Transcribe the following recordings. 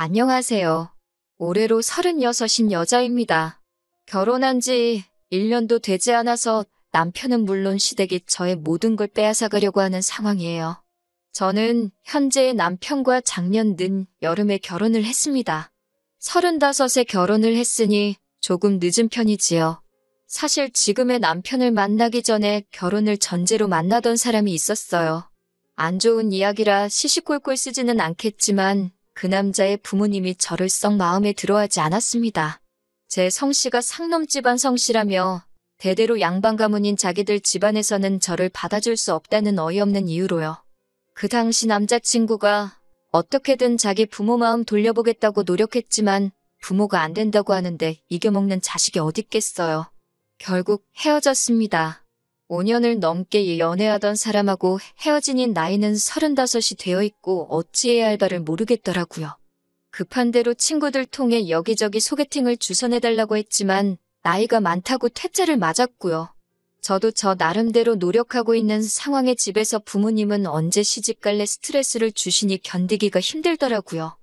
안녕하세요. 올해로 36인 여자입니다. 결혼한 지 1년도 되지 않아서 남편은 물론 시댁이 저의 모든 걸 빼앗아가려고 하는 상황이에요. 저는 현재의 남편과 작년 여름에 결혼을 했습니다. 35에 결혼을 했으니 조금 늦은 편이지요. 사실 지금의 남편을 만나기 전에 결혼을 전제로 만나던 사람이 있었어요. 안 좋은 이야기라 시시콜콜 쓰지는 않겠지만 그 남자의 부모님이 저를 썩 마음에 들어하지 않았습니다. 제 성씨가 상놈 집안 성씨라며 대대로 양반 가문인 자기들 집안에서는 저를 받아줄 수 없다는 어이없는 이유로요. 그 당시 남자친구가 어떻게든 자기 부모 마음 돌려보겠다고 노력했지만 부모가 안 된다고 하는데 이겨먹는 자식이 어딨겠어요. 결국 헤어졌습니다. 5년을 넘게 연애하던 사람하고 헤어진 나이는 35이 되어 있고 어찌해야 할 바를 모르겠더라고요. 급한 대로 친구들 통해 여기저기 소개팅을 주선해달라고 했지만 나이가 많다고 퇴짜를 맞았고요. 저도 저 나름대로 노력하고 있는 상황에 집에서 부모님은 언제 시집갈래 스트레스를 주시니 견디기가 힘들더라고요.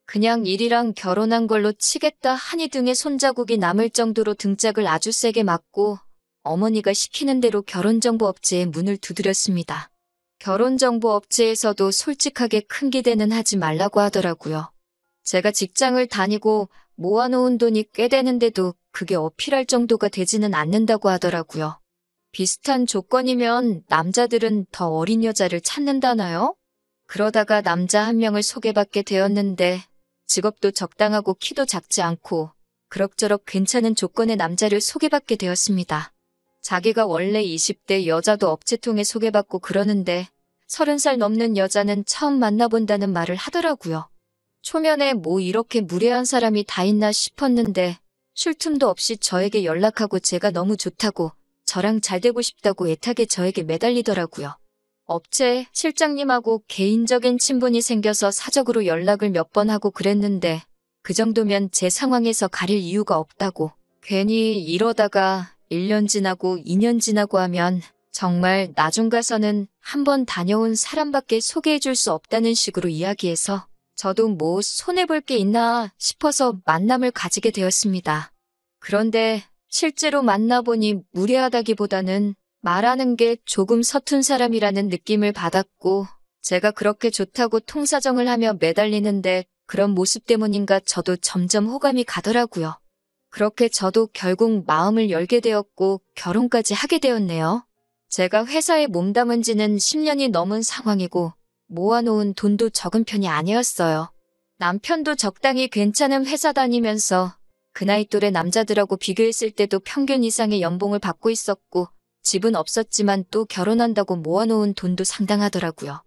그냥 일이랑 결혼한 걸로 치겠다 하니 등에 손자국이 남을 정도로 등짝을 아주 세게 맞고 어머니가 시키는 대로 결혼정보업체에 문을 두드렸습니다. 결혼정보업체에서도 솔직하게 큰 기대는 하지 말라고 하더라고요. 제가 직장을 다니고 모아놓은 돈이 꽤 되는데도 그게 어필할 정도가 되지는 않는다고 하더라고요. 비슷한 조건이면 남자들은 더 어린 여자를 찾는다나요? 그러다가 남자 한 명을 소개받게 되었는데 직업도 적당하고 키도 작지 않고 그럭저럭 괜찮은 조건의 남자를 소개받게 되었습니다. 자기가 원래 20대 여자도 업체 통해 소개받고 그러는데 30살 넘는 여자는 처음 만나본다는 말을 하더라고요. 초면에 뭐 이렇게 무례한 사람이 다 있나 싶었는데 쉴 틈도 없이 저에게 연락하고 제가 너무 좋다고 저랑 잘 되고 싶다고 애타게 저에게 매달리더라고요. 업체 실장님하고 개인적인 친분이 생겨서 사적으로 연락을 몇 번 하고 그랬는데 그 정도면 제 상황에서 가릴 이유가 없다고. 괜히 이러다가 1년 지나고 2년 지나고 하면 정말 나중 가서는 한번 다녀온 사람밖에 소개해줄 수 없다는 식으로 이야기해서 저도 뭐 손해볼 게 있나 싶어서 만남을 가지게 되었습니다. 그런데 실제로 만나보니 무례하다기보다는 말하는 게 조금 서툰 사람이라는 느낌을 받았고 제가 그렇게 좋다고 통사정을 하며 매달리는데 그런 모습 때문인가 저도 점점 호감이 가더라고요. 그렇게 저도 결국 마음을 열게 되었고 결혼까지 하게 되었네요. 제가 회사에 몸담은 지는 10년이 넘은 상황이고 모아놓은 돈도 적은 편이 아니었어요. 남편도 적당히 괜찮은 회사 다니면서 그 나이 또래 남자들하고 비교했을 때도 평균 이상의 연봉을 받고 있었고 집은 없었지만 또 결혼한다고 모아놓은 돈도 상당하더라고요.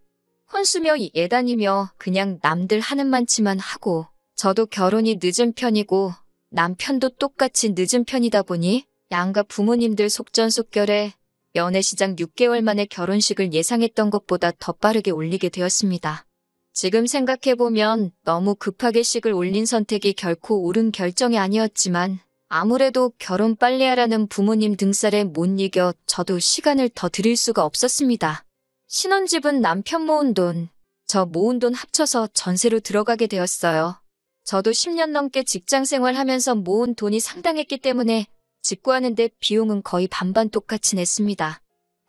혼수며 예단이며 그냥 남들 하는 만치만 하고 저도 결혼이 늦은 편이고 남편도 똑같이 늦은 편이다 보니 양가 부모님들 속전속결에 연애시장 6개월 만에 결혼식을 예상했던 것보다 더 빠르게 올리게 되었습니다. 지금 생각해보면 너무 급하게 식을 올린 선택이 결코 옳은 결정이 아니었지만 아무래도 결혼 빨리 하라는 부모님 등살에 못 이겨 저도 시간을 더 들일 수가 없었습니다. 신혼집은 남편 모은 돈, 저 모은 돈 합쳐서 전세로 들어가게 되었어요. 저도 10년 넘게 직장 생활하면서 모은 돈이 상당했기 때문에 집 구하는데 비용은 거의 반반 똑같이 냈습니다.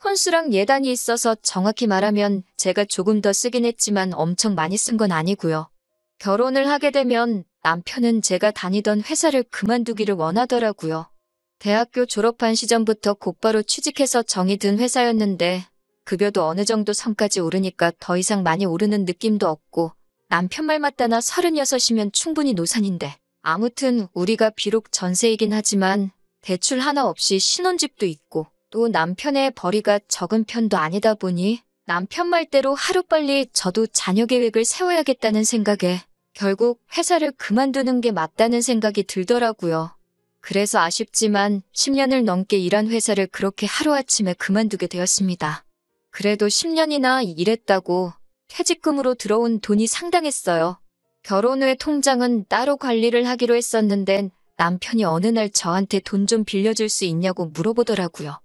혼수랑 예단이 있어서 정확히 말하면 제가 조금 더 쓰긴 했지만 엄청 많이 쓴 건 아니고요. 결혼을 하게 되면 남편은 제가 다니던 회사를 그만두기를 원하더라고요. 대학교 졸업한 시점부터 곧바로 취직해서 정이 든 회사였는데 급여도 어느 정도 선까지 오르니까 더 이상 많이 오르는 느낌도 없고 남편 말 맞다나 36이면 충분히 노산인데 아무튼 우리가 비록 전세이긴 하지만 대출 하나 없이 신혼집도 있고 또 남편의 벌이가 적은 편도 아니다 보니 남편 말대로 하루빨리 저도 자녀 계획을 세워야겠다는 생각에 결국 회사를 그만두는 게 맞다는 생각이 들더라고요. 그래서 아쉽지만 10년을 넘게 일한 회사를 그렇게 하루아침에 그만두게 되었습니다. 그래도 10년이나 일했다고 퇴직금으로 들어온 돈이 상당했어요. 결혼 후에 통장은 따로 관리를 하기로 했었는데 남편이 어느 날 저한테 돈 좀 빌려줄 수 있냐고 물어보더라고요.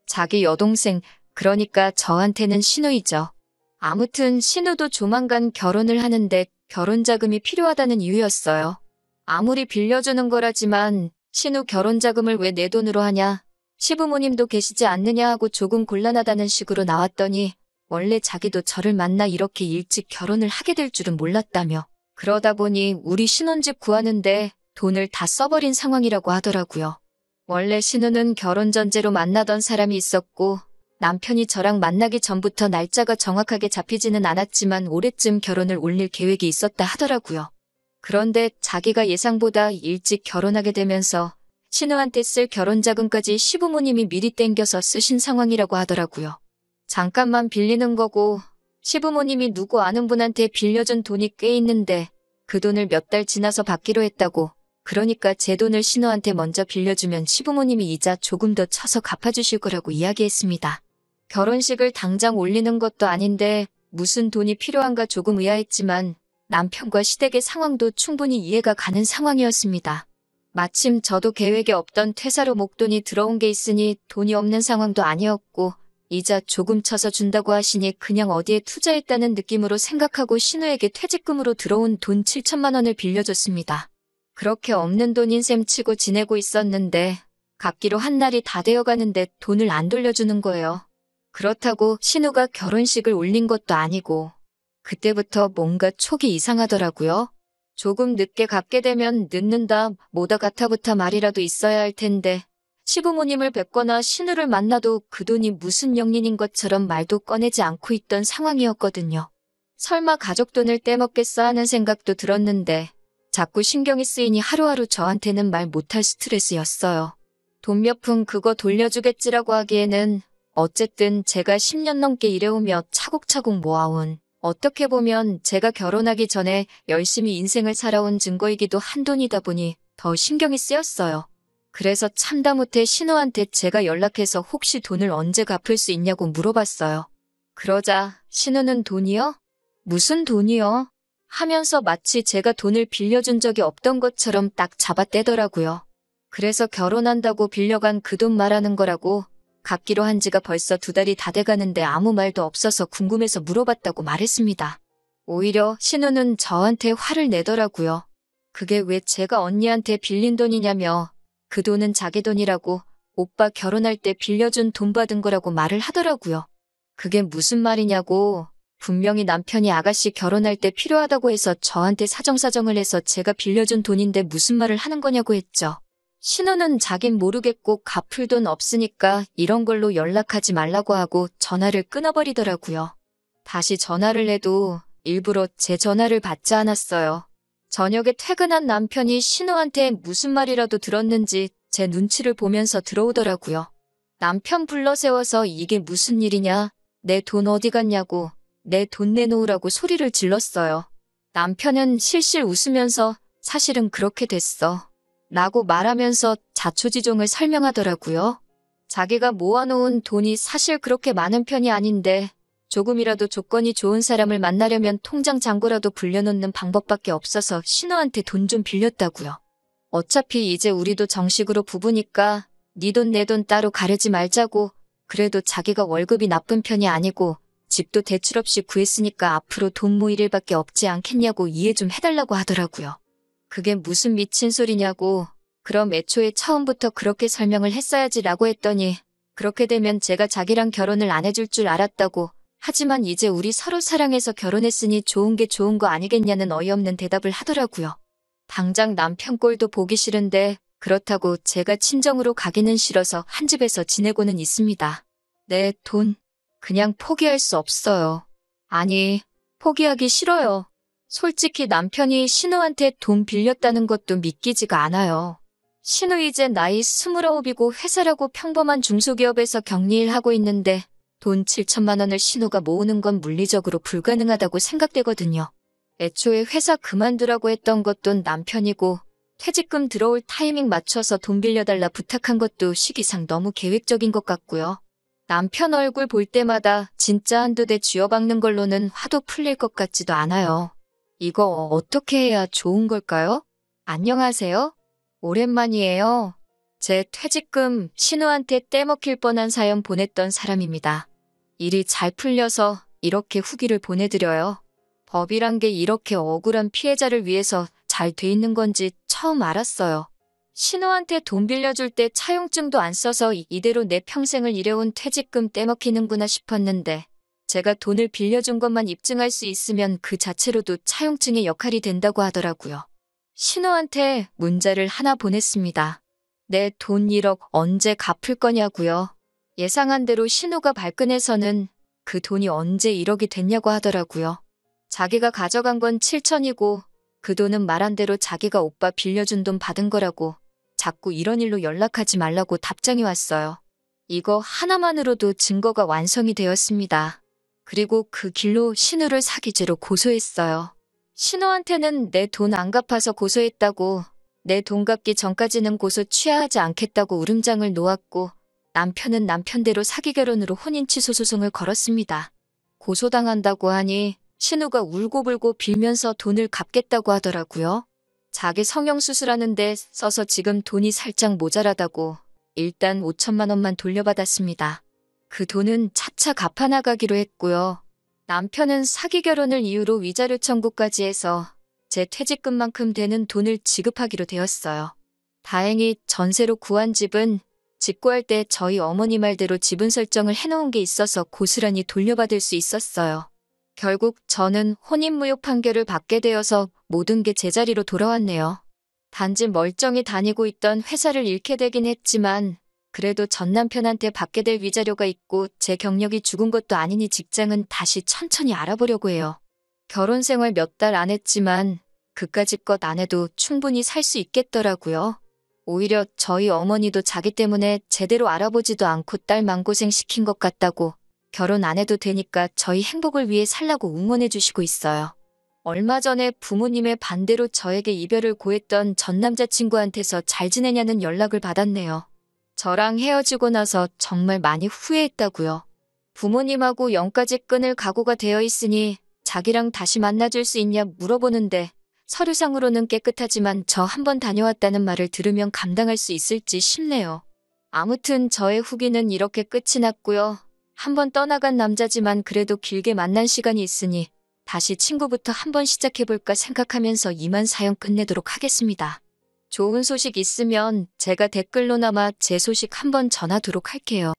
자기 여동생, 그러니까 저한테는 신우이죠. 아무튼 신우도 조만간 결혼을 하는데 결혼 자금이 필요하다는 이유였어요. 아무리 빌려주는 거라지만 신우 결혼 자금을 왜 내 돈으로 하냐? 시부모님도 계시지 않느냐 하고 조금 곤란하다는 식으로 나왔더니 원래 자기도 저를 만나 이렇게 일찍 결혼을 하게 될 줄은 몰랐다며. 그러다 보니 우리 신혼집 구하는데 돈을 다 써버린 상황이라고 하더라고요. 원래 신우는 결혼 전제로 만나던 사람이 있었고 남편이 저랑 만나기 전부터 날짜가 정확하게 잡히지는 않았지만 올해쯤 결혼을 올릴 계획이 있었다 하더라고요. 그런데 자기가 예상보다 일찍 결혼하게 되면서 신우한테 쓸 결혼 자금까지 시부모님이 미리 땡겨서 쓰신 상황이라고 하더라고요. 잠깐만 빌리는 거고 시부모님이 누구 아는 분한테 빌려준 돈이 꽤 있는데 그 돈을 몇 달 지나서 받기로 했다고. 그러니까 제 돈을 신우한테 먼저 빌려주면 시부모님이 이자 조금 더 쳐서 갚아주실 거라고 이야기했습니다. 결혼식을 당장 올리는 것도 아닌데 무슨 돈이 필요한가 조금 의아했지만 남편과 시댁의 상황도 충분히 이해가 가는 상황이었습니다. 마침 저도 계획에 없던 퇴사로 목돈이 들어온 게 있으니 돈이 없는 상황도 아니었고 이자 조금 쳐서 준다고 하시니 그냥 어디에 투자했다는 느낌으로 생각하고 신우에게 퇴직금으로 들어온 돈 7천만 원을 빌려줬습니다. 그렇게 없는 돈인 셈 치고 지내고 있었는데 갚기로 한 날이 다 되어가는데 돈을 안 돌려주는 거예요. 그렇다고 신우가 결혼식을 올린 것도 아니고 그때부터 뭔가 촉이 이상하더라고요. 조금 늦게 갚게 되면 늦는다 뭐다 같아부터 말이라도 있어야 할 텐데 시부모님을 뵙거나 신우를 만나도 그 돈이 무슨 영린인 것처럼 말도 꺼내지 않고 있던 상황이었거든요. 설마 가족 돈을 떼먹겠어 하는 생각도 들었는데 자꾸 신경이 쓰이니 하루하루 저한테는 말 못할 스트레스였어요. 돈 몇 푼 그거 돌려주겠지라고 하기에는 어쨌든 제가 10년 넘게 일해오며 차곡차곡 모아온 어떻게 보면 제가 결혼하기 전에 열심히 인생을 살아온 증거이기도 한 돈이다 보니 더 신경이 쓰였어요. 그래서 참다못해 신우한테 제가 연락해서 혹시 돈을 언제 갚을 수 있냐고 물어봤어요. 그러자 신우는 돈이요? 무슨 돈이요? 하면서 마치 제가 돈을 빌려준 적이 없던 것처럼 딱 잡아떼더라고요. 그래서 결혼한다고 빌려간 그 돈 말하는 거라고 갚기로 한 지가 벌써 2달이 다 돼가는데 아무 말도 없어서 궁금해서 물어봤다고 말했습니다. 오히려 신우는 저한테 화를 내더라고요. 그게 왜 제가 언니한테 빌린 돈이냐며 그 돈은 자기 돈이라고 오빠 결혼할 때 빌려준 돈 받은 거라고 말을 하더라고요. 그게 무슨 말이냐고 분명히 남편이 아가씨 결혼할 때 필요하다고 해서 저한테 사정사정을 해서 제가 빌려준 돈인데 무슨 말을 하는 거냐고 했죠. 신우는 자긴 모르겠고 갚을 돈 없으니까 이런 걸로 연락하지 말라고 하고 전화를 끊어버리더라고요. 다시 전화를 해도 일부러 제 전화를 받지 않았어요. 저녁에 퇴근한 남편이 신우한테 무슨 말이라도 들었는지 제 눈치를 보면서 들어오더라고요. 남편 불러 세워서 이게 무슨 일이냐, 내 돈 어디 갔냐고, 내 돈 내놓으라고 소리를 질렀어요. 남편은 실실 웃으면서 사실은 그렇게 됐어 라고 말하면서 자초지종을 설명하더라고요. 자기가 모아놓은 돈이 사실 그렇게 많은 편이 아닌데 조금이라도 조건이 좋은 사람을 만나려면 통장 잔고라도 불려놓는 방법밖에 없어서 신우한테 돈 좀 빌렸다고요. 어차피 이제 우리도 정식으로 부부니까 네 돈 내 돈 따로 가르지 말자고. 그래도 자기가 월급이 나쁜 편이 아니고 집도 대출 없이 구했으니까 앞으로 돈 모일 일밖에 없지 않겠냐고 이해 좀 해달라고 하더라고요. 그게 무슨 미친 소리냐고. 그럼 애초에 처음부터 그렇게 설명을 했어야지 라고 했더니 그렇게 되면 제가 자기랑 결혼을 안 해줄 줄 알았다고. 하지만 이제 우리 서로 사랑해서 결혼했으니 좋은 게 좋은 거 아니겠냐는 어이없는 대답을 하더라고요. 당장 남편 꼴도 보기 싫은데 그렇다고 제가 친정으로 가기는 싫어서 한 집에서 지내고는 있습니다. 내 돈 그냥 포기할 수 없어요. 아니, 포기하기 싫어요. 솔직히 남편이 신우한테 돈 빌렸다는 것도 믿기지가 않아요. 신우 이제 나이 29이고 회사라고 평범한 중소기업에서 격리일하고 있는데 돈 7천만 원을 신우가 모으는 건 물리적으로 불가능하다고 생각되거든요. 애초에 회사 그만두라고 했던 것도 남편이고 퇴직금 들어올 타이밍 맞춰서 돈 빌려달라 부탁한 것도 시기상 너무 계획적인 것 같고요. 남편 얼굴 볼 때마다 진짜 한두 대 쥐어박는 걸로는 화도 풀릴 것 같지도 않아요. 이거 어떻게 해야 좋은 걸까요? 안녕하세요. 오랜만이에요. 제 퇴직금 신우한테 떼먹힐 뻔한 사연 보냈던 사람입니다. 일이 잘 풀려서 이렇게 후기를 보내드려요. 법이란 게 이렇게 억울한 피해자를 위해서 잘 돼 있는 건지 처음 알았어요. 신우한테 돈 빌려줄 때 차용증도 안 써서 이대로 내 평생을 일해온 퇴직금 떼먹히는구나 싶었는데 제가 돈을 빌려준 것만 입증할 수 있으면 그 자체로도 차용증의 역할이 된다고 하더라고요. 신우한테 문자를 하나 보냈습니다. 내 돈 1억 언제 갚을 거냐고요. 예상한 대로 신우가 발끈해서는 그 돈이 언제 1억이 됐냐고 하더라고요. 자기가 가져간 건 7천이고 그 돈은 말한 대로 자기가 오빠 빌려준 돈 받은 거라고 자꾸 이런 일로 연락하지 말라고 답장이 왔어요. 이거 하나만으로도 증거가 완성이 되었습니다. 그리고 그 길로 신우를 사기죄로 고소했어요. 신우한테는 내 돈 안 갚아서 고소했다고, 내 돈 갚기 전까지는 고소 취하하지 않겠다고 울음장을 놓았고 남편은 남편대로 사기 결혼으로 혼인 취소 소송을 걸었습니다. 고소당한다고 하니 신우가 울고불고 빌면서 돈을 갚겠다고 하더라고요. 자기 성형수술하는데 써서 지금 돈이 살짝 모자라다고 일단 5천만 원만 돌려받았습니다. 그 돈은 차차 갚아나가기로 했고요. 남편은 사기 결혼을 이유로 위자료 청구까지 해서 제 퇴직금만큼 되는 돈을 지급하기로 되었어요. 다행히 전세로 구한 집은 직구할 때 저희 어머니 말대로 지분 설정을 해놓은 게 있어서 고스란히 돌려받을 수 있었어요. 결국 저는 혼인무효 판결을 받게 되어서 모든 게 제자리로 돌아왔네요. 단지 멀쩡히 다니고 있던 회사를 잃게 되긴 했지만 그래도 전 남편한테 받게 될 위자료가 있고 제 경력이 죽은 것도 아니니 직장은 다시 천천히 알아보려고 해요. 결혼 생활 몇 달 안 했지만 그까짓 것 안 해도 충분히 살 수 있겠더라고요. 오히려 저희 어머니도 자기 때문에 제대로 알아보지도 않고 딸 맘고생 시킨 것 같다고 결혼 안 해도 되니까 저희 행복을 위해 살라고 응원해 주시고 있어요. 얼마 전에 부모님의 반대로 저에게 이별을 고했던 전 남자친구한테서 잘 지내냐는 연락을 받았네요. 저랑 헤어지고 나서 정말 많이 후회했다고요. 부모님하고 영까지 끊을 각오가 되어 있으니 자기랑 다시 만나줄 수 있냐 물어보는데 서류상으로는 깨끗하지만 저 한 번 다녀왔다는 말을 들으면 감당할 수 있을지 싶네요. 아무튼 저의 후기는 이렇게 끝이 났고요. 한 번 떠나간 남자지만 그래도 길게 만난 시간이 있으니 다시 친구부터 한번 시작해볼까 생각하면서 이만 사연 끝내도록 하겠습니다. 좋은 소식 있으면 제가 댓글로나마 제 소식 한번 전하도록 할게요.